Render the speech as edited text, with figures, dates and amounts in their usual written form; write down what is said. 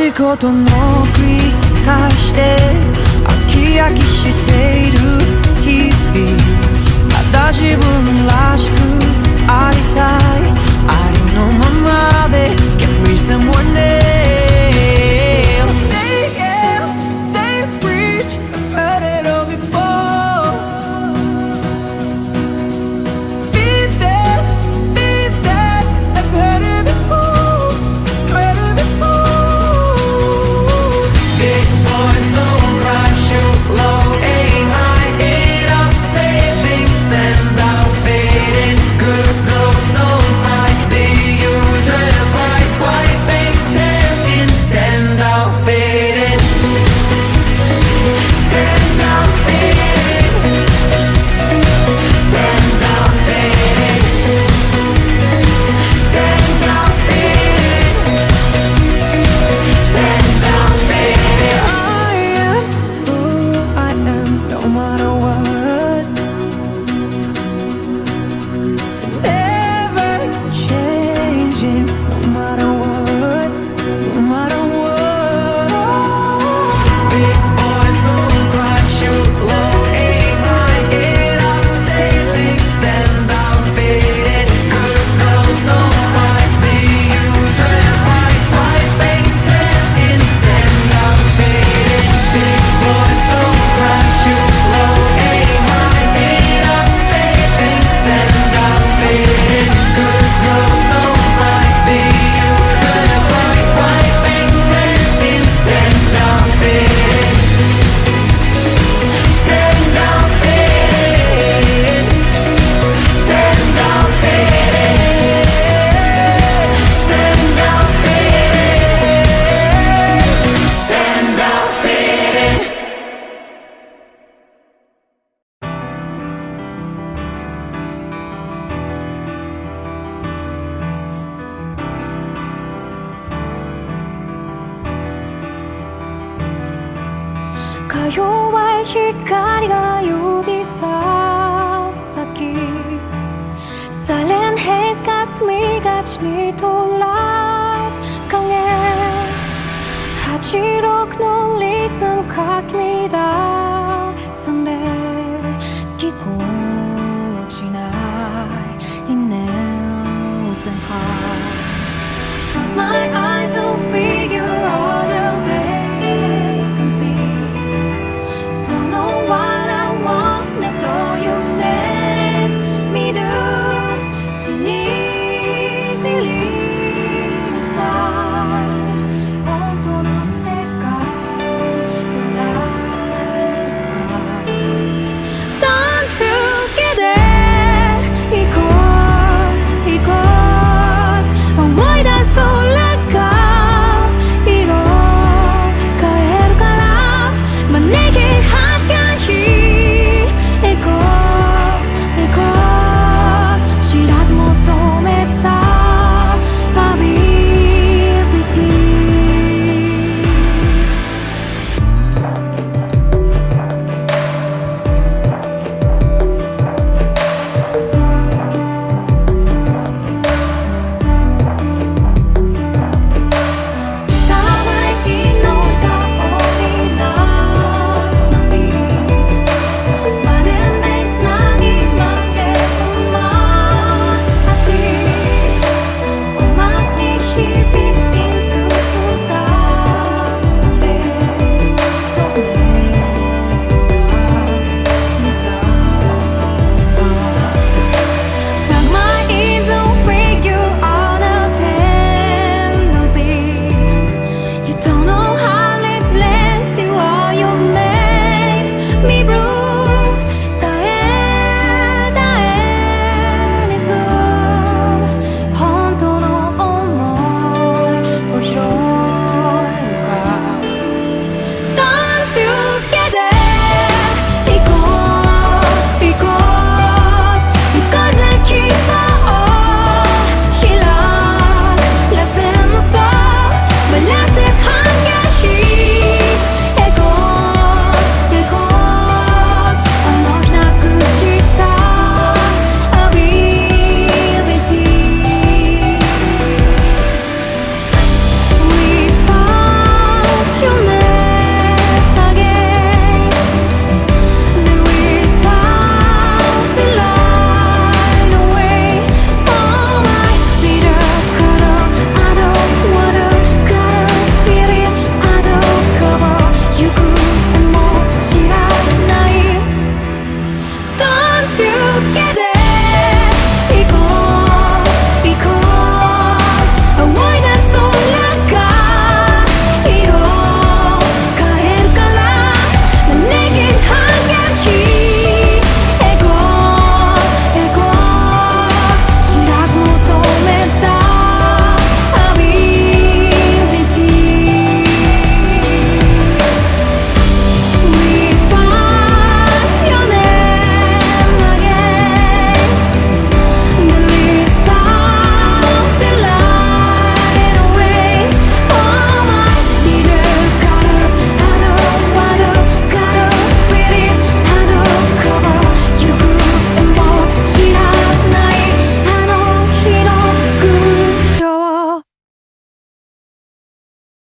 じことの繰り返して飽き飽きしている日々、ただ自分らしくありたい、ありのままで Can't reach somewhere new. They preach, I've heard it all before. Be this, be that, I've heard it before, heard it before. Big boys don't cry, shoot low, aim high, get up, stay big, stand out, fade in. Good girls don't fight, be you just like white face, tan skin, stand out, fade in. Stand out, fade in. Stand out, fade in. Stand out, fade in. Stand out, fade in. I am who I am, no matter what. Never changing, no matter what, no matter what. Big boys don't cry, shoot low, aim high, get up, stay big, stand out, fade in. Good girls don't fight, be you just like white face, tan skin, stand out, fade in. Big boys don't cry, shoot low, aim high, get up, stay big, stand out, fade in. Good girls don't fight, be you just like white face, tan skin, stand out, fade in. Stand out, fade in. Stand out, fade in. Stand out, fade in. Stand out, fade in. か弱い光が指さ先 Silent haze 霞がちに捉え影86のリズムかき乱され聞こえ